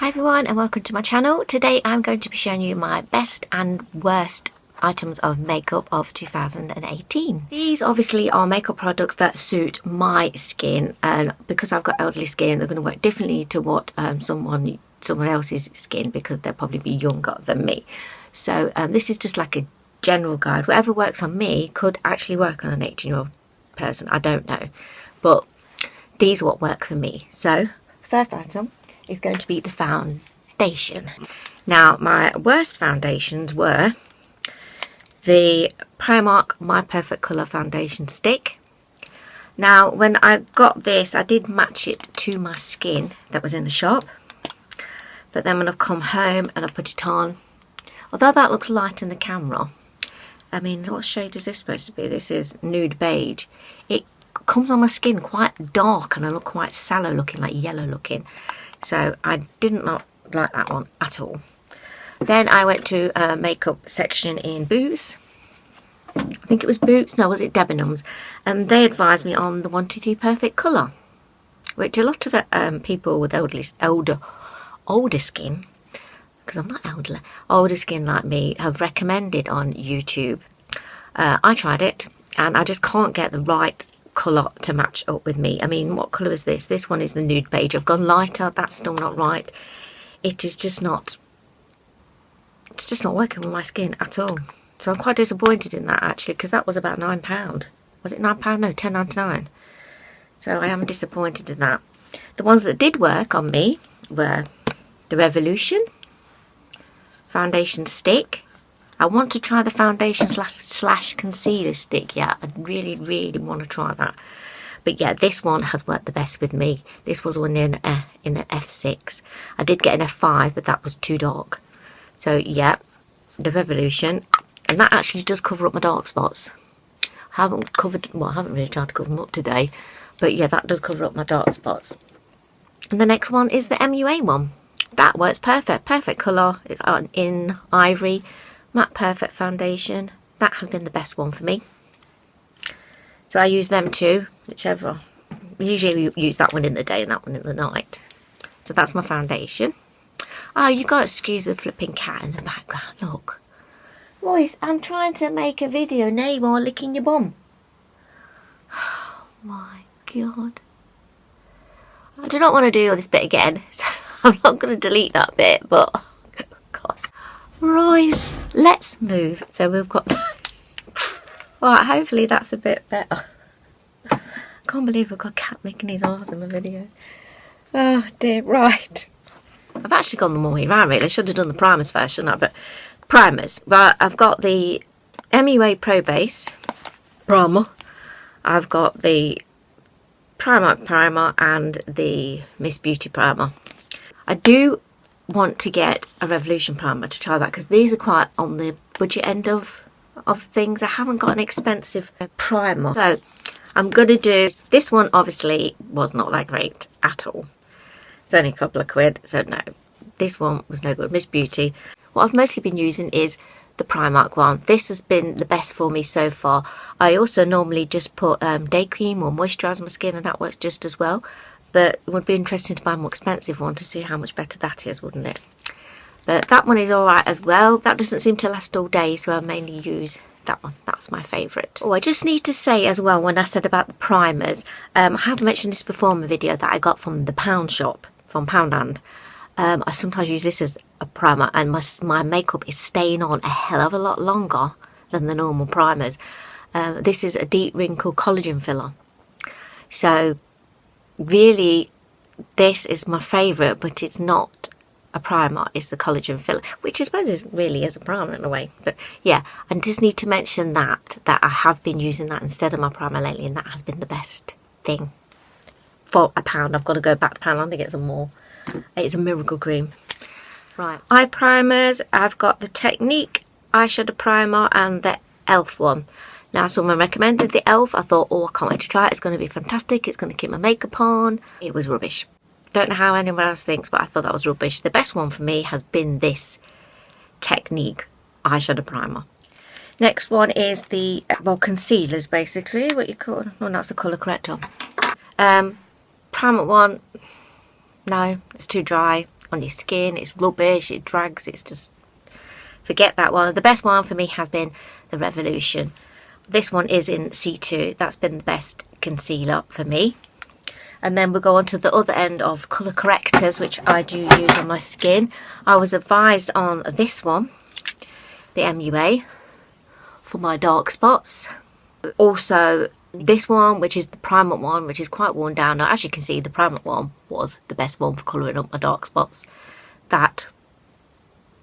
Hi everyone and welcome to my channel. Today I'm going to be showing you my best and worst items of makeup of 2018. These obviously are makeup products that suit my skin, and because I've got elderly skin they're going to work differently to what someone else's skin, because they'll probably be younger than me. So this is just like a general guide. Whatever works on me could actually work on an 18-year-old person, I don't know, but these are what work for me. So first item is going to be the foundation. Now my worst foundations were the Primark My Perfect Colour foundation stick. Now when I got this I did match it to my skin that was in the shop, but then when I've come home and I put it on, although that looks light in the camera, I mean, what shade is this supposed to be? This is nude beige. It comes on my skin quite dark and I look quite sallow looking, like yellow looking. So I did not like that one at all. Then I went to a makeup section in Boots. I think it was Boots. No, was it Debenhams? And they advised me on the 123 Perfect Colour, which a lot of people with older skin, because I'm not elderly, older skin like me, have recommended on YouTube. I tried it and I just can't get the right colour to match up with me. I mean, what colour is this? This one is the nude beige. I've gone lighter. That's still not right. It is just not, it's just not working with my skin at all. So I'm quite disappointed in that actually, because that was about £9. Was it £9? No, £10.99. So I am disappointed in that. The ones that did work on me were the Revolution foundation stick. I want to try the foundation slash concealer stick. Yeah, I really want to try that. But yeah, this one has worked the best with me. This was one in an F6. I did get an F5, but that was too dark. So yeah, the Revolution. And that actually does cover up my dark spots. I haven't really tried to cover them up today. But yeah, that does cover up my dark spots. And the next one is the MUA one. That works perfect. Perfect colour. It's in Ivory. Matte Perfect foundation. That has been the best one for me. So I use them too, whichever. Usually use that one in the day and that one in the night. So that's my foundation. Oh, you got to excuse the flipping cat in the background. Look. Royce, I'm trying to make a video. Now you are licking your bum. Oh my God. I do not want to do all this bit again. So I'm not going to delete that bit, but God. Royce, let's move. So we've got... Alright, hopefully that's a bit better. I can't believe we've got a cat licking his arse in my video. Oh dear, right. I've actually gone the more way round really. I should have done the primers first, shouldn't I? But primers. Right, I've got the MUA Pro Base primer. I've got the Primark primer and the Miss Beauty primer. I do want to get a Revolution primer to try that, because these are quite on the budget end of things. I haven't got an expensive primer, so I'm gonna do this one. Obviously was not that great at all. It's only a couple of quid, so no, this one was no good. Miss Beauty. What I've mostly been using is the Primark one. This has been the best for me so far. I also normally just put day cream or moisturiser my skin, and that works just as well. But it would be interesting to buy a more expensive one to see how much better that is, wouldn't it? But that one is alright as well. That doesn't seem to last all day, so I mainly use that one. That's my favourite. Oh, I just need to say as well, when I said about the primers, I have mentioned this before in my video that I got from the Pound shop, from Poundland. I sometimes use this as a primer, and my makeup is staying on a hell of a lot longer than the normal primers. This is a deep wrinkle collagen filler. So really, this is my favourite, but it's not a primer, it's a collagen filler, which I suppose is really is a primer in a way. But yeah, I just need to mention that I have been using that instead of my primer lately, and that has been the best thing. For £1, I've got to go back to Poundland to get some more. It's a miracle cream. Right, eye primers. I've got the Technique eyeshadow primer and the e.l.f. one. Now someone recommended the e.l.f. I thought, oh, I can't wait to try it. It's going to be fantastic. It's going to keep my makeup on. It was rubbish. Don't know how anyone else thinks, but I thought that was rubbish. The best one for me has been this Technique eyeshadow primer. Next one is the, well, concealers basically, what you call, well, that's a colour corrector. Primer one, no, it's too dry. on your skin. It's rubbish, it drags, it's just... Forget that one. The best one for me has been the Revolution. This one is in C2. That's been the best concealer for me. And then we'll go on to the other end of colour correctors, which I do use on my skin. I was advised on this one, the MUA, for my dark spots. Also, this one, which is the Primark one, which is quite worn down. Now, as you can see, the Primark one was the best one for colouring up my dark spots. That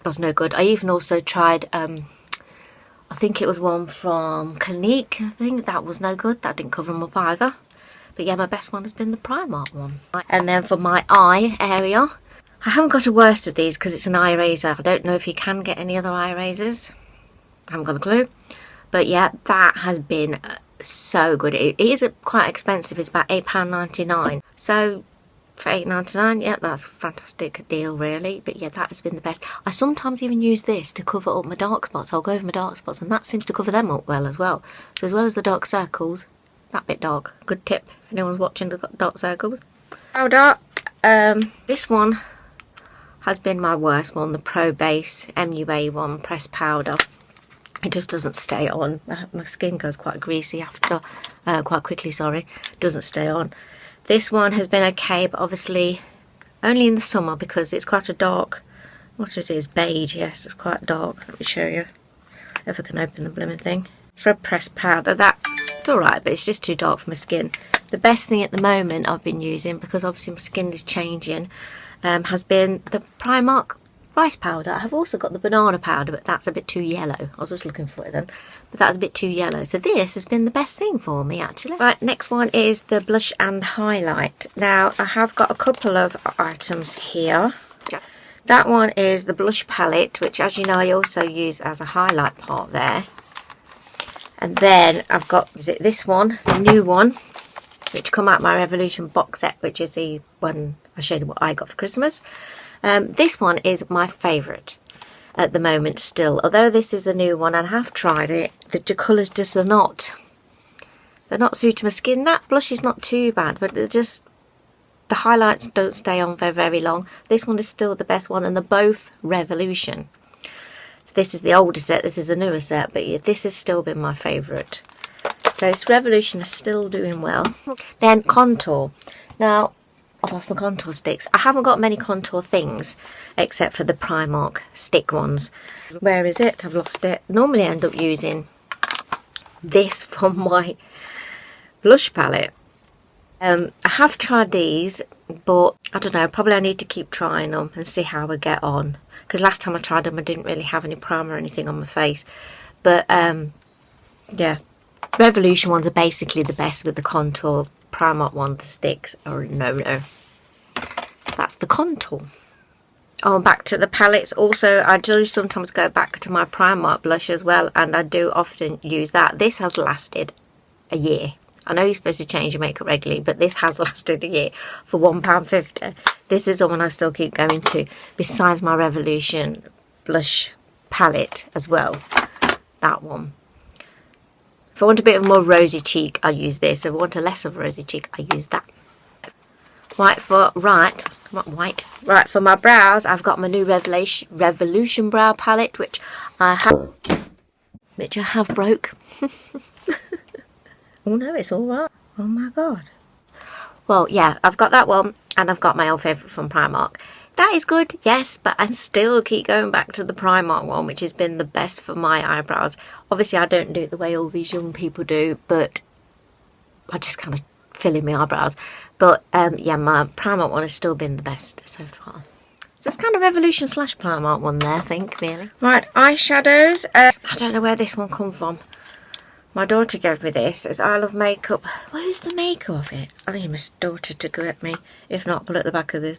was no good. I even also tried, I think it was one from Clinique. I think that was no good. That didn't cover them up either. But yeah, my best one has been the Primark one. And then for my eye area, I haven't got a worst of these because it's an eye eraser. I don't know if you can get any other eye erasers. I haven't got a clue. But yeah, that has been so good. It is quite expensive. It's about £8.99. So for £8.99, yeah, that's a fantastic deal really. But yeah, that has been the best. I sometimes even use this to cover up my dark spots. I'll go over my dark spots and that seems to cover them up well as well. So as well as the dark circles, that bit dark. Good tip if anyone's watching the dark circles. Powder. This one has been my worst one. The Pro Base MUA one, pressed powder. It just doesn't stay on. My skin goes quite greasy after, quite quickly, sorry. Doesn't stay on. This one has been okay, but obviously only in the summer because it's quite a dark, what is it? It's beige, yes, it's quite dark. Let me show you if I can open the blooming thing. For a pressed powder, it's alright, but it's just too dark for my skin. The best thing at the moment I've been using, because obviously my skin is changing, has been the Primark rice powder. I have also got the banana powder, but that's a bit too yellow. I was just looking for it then, but that's a bit too yellow. So this has been the best thing for me actually. Right, next one is the blush and highlight. Now I have got a couple of items here. That one is the blush palette, which as you know I also use as a highlight part there. And then I've got, is it this one, the new one, which come out my Revolution box set, which is the one I showed you what I got for Christmas. This one is my favourite at the moment still. Although this is a new one and I have tried it, the colours just are not, they're not suiting my skin. That blush is not too bad, but they're just, the highlights don't stay on for very long. This one is still the best one, and they're both Revolution. So this is the older set, this is a newer set, but yeah, this has still been my favourite. So this Revolution is still doing well. Then contour. Now, I've lost my contour sticks. I haven't got many contour things except for the Primark stick ones. Where is it? I've lost it. Normally I end up using this from my blush palette. I have tried these, but I don't know, probably I need to keep trying them and see how I get on. Because last time I tried them I didn't really have any primer or anything on my face. But yeah, Revolution ones are basically the best with the contour. Primark one, the sticks are no. That's the contour. Oh, back to the palettes. Also, I do sometimes go back to my Primark blush as well, and I do often use that. This has lasted a year. I know you're supposed to change your makeup regularly, but this has lasted a year for £1.50. This is the one I still keep going to, besides my Revolution blush palette as well. That one. If I want a bit of more rosy cheek, I use this. If I want a less of a rosy cheek, I use that. Right for my brows, I've got my new Revolution brow palette, which I have broke. Oh no, it's all right. Oh my god. Well, yeah, I've got that one, and I've got my old favourite from Primark. That is good, yes, but I still keep going back to the Primark one, which has been the best for my eyebrows. Obviously, I don't do it the way all these young people do, but I just kind of fill in my eyebrows. But yeah, my Primark one has still been the best so far. So it's kind of Revolution / Primark one there, I think, really. Right, eyeshadows. I don't know where this one come from. My daughter gave me this. It's Isle of Makeup. Where's the makeup of it? I need my daughter to correct me. If not, put it at the back of the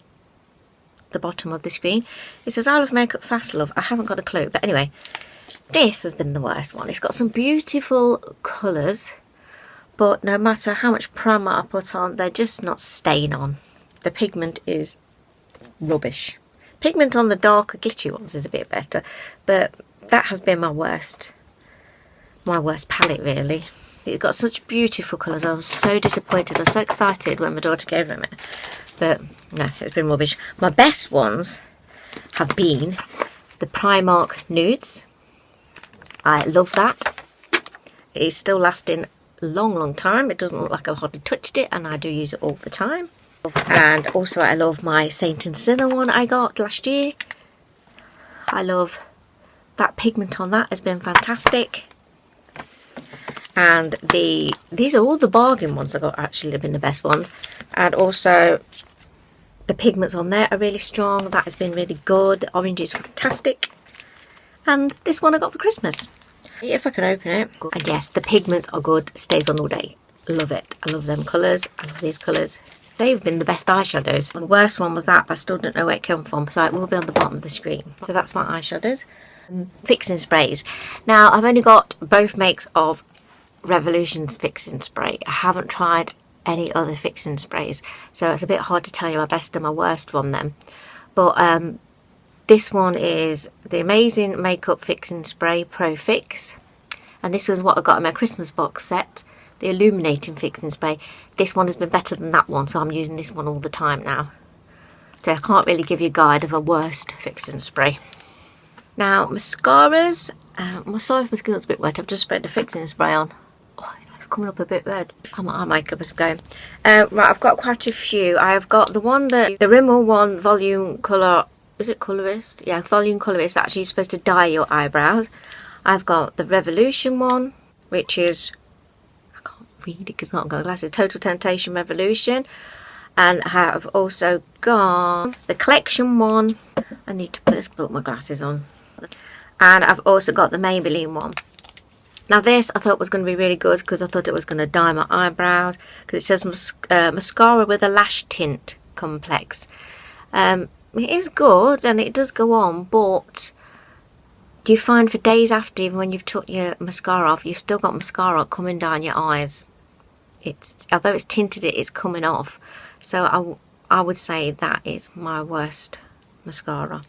bottom of the screen. It says Isle of Makeup Fast Love. I haven't got a clue. But anyway, this has been the worst one. It's got some beautiful colours, but no matter how much primer I put on, they're just not staying on. The pigment is rubbish. Pigment on the darker glittery ones is a bit better, but that has been my worst palette really. It got such beautiful colours. I was so disappointed. I was so excited when my daughter gave them it. but no, it's been rubbish. My best ones have been the Primark nudes. I love that. It is still lasting a long time. It doesn't look like I've hardly touched it, and I do use it all the time. And also I love my Saint and Sinner one I got last year. I love that pigment on that, has been fantastic. And these are all the bargain ones I got, actually have been the best ones. And also the pigments on there are really strong. That has been really good. The orange is fantastic. And this one I got for Christmas. If I can open it. And yes, the pigments are good. Stays on all day. Love it. I love them colours. I love these colours. They've been the best eyeshadows. The worst one was that, but I still don't know where it came from. So it will be on the bottom of the screen. So that's my eyeshadows. Fixing sprays. Now I've only got both makes of Revolution's fixing spray. I haven't tried any other fixing sprays, so it's a bit hard to tell you my best and my worst from them. But this one is the Amazing Makeup Fixing Spray Pro Fix, and this is what I got in my Christmas box set, the Illuminating Fixing Spray. This one has been better than that one, so I'm using this one all the time now. So I can't really give you a guide of a worst fixing spray. Now mascaras, I'm sorry if my skin looks a bit wet, I've just sprayed the fixing spray on. Coming up a bit red. My eye makeup is going. Right, I've got quite a few. I have got the one that the Rimmel one volume colour. Is it colorist? Yeah, volume colorist. Actually, supposed to dye your eyebrows. I've got the Revolution one, which is, I can't read it because I've not got glasses. Total Temptation Revolution, and I have also got the Collection one. I need to put my glasses on, and I've also got the Maybelline one. Now this I thought was going to be really good because I thought it was going to dye my eyebrows, because it says mascara with a lash tint complex. It is good and it does go on, but you find for days after, even when you've took your mascara off, you've still got mascara coming down your eyes. Although it's tinted, it's coming off. So I would say that is my worst mascara.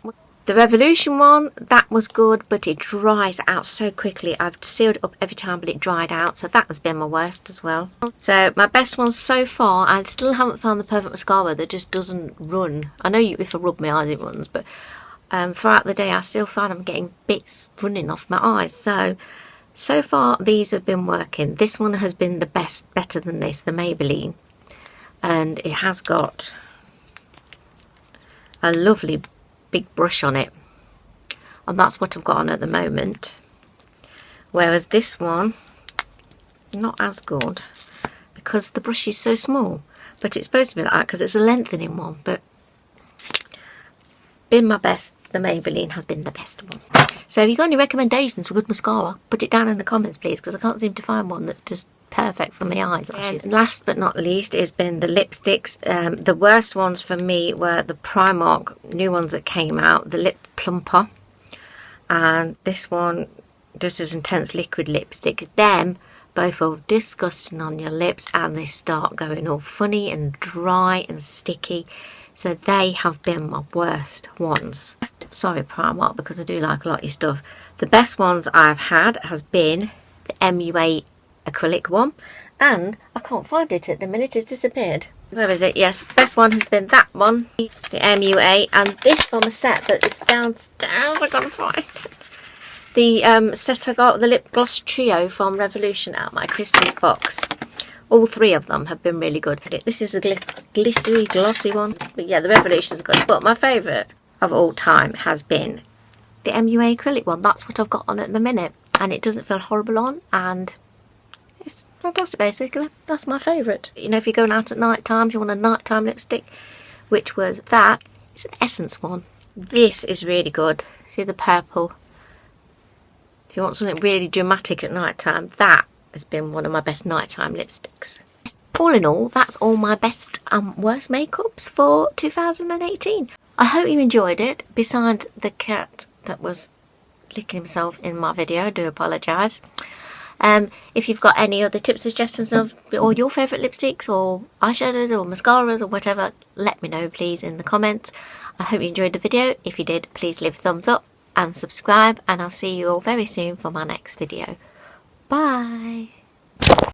The Revolution one, that was good, but it dries out so quickly. I've sealed it up every time, but it dried out, so that has been my worst as well. So my best ones so far, I still haven't found the perfect mascara that just doesn't run. I know if I rub my eyes it runs, but throughout the day I still find I'm getting bits running off my eyes. So far these have been working. This one has been the best, better than this, the Maybelline. And it has got a lovely big brush on it, and that's what I've got on at the moment. Whereas this one, not as good because the brush is so small, but it's supposed to be like that because it's a lengthening one. But been my best, the Maybelline has been the best one. So if you've got any recommendations for good mascara, put it down in the comments please, because I can't seem to find one that's just perfect for my eyes. And last but not least has been the lipsticks. The worst ones for me were the Primark new ones that came out, the Lip Plumper, and this one, just as intense liquid lipstick. Them both are disgusting on your lips, and they start going all funny and dry and sticky. So they have been my worst ones. Sorry Primark, because I do like a lot of your stuff. The best ones I've had has been the MUA acrylic one, and I can't find it at the minute, it's disappeared. Where is it? Yes, the best one has been that one, the MUA, and this from a set that is downstairs. I can't find it. The set I got, the lip gloss trio from Revolution, out my Christmas box. All three of them have been really good. This is a glittery glossy one, but yeah, the Revolution's good. But my favourite of all time has been the MUA acrylic one. That's what I've got on at the minute, and it doesn't feel horrible on, and it's fantastic basically. That's my favourite. You know, if you're going out at night time, you want a nighttime lipstick, which was that. It's an Essence one. This is really good. See the purple? If you want something really dramatic at night time, that has been one of my best nighttime lipsticks. All in all, that's all my best and worst makeups for 2018. I hope you enjoyed it, besides the cat that was licking himself in my video. I do apologise. If you've got any other tips, suggestions of or your favourite lipsticks or eyeshadows or mascaras or whatever, let me know please in the comments. I hope you enjoyed the video. If you did, please leave a thumbs up and subscribe, and I'll see you all very soon for my next video. Bye!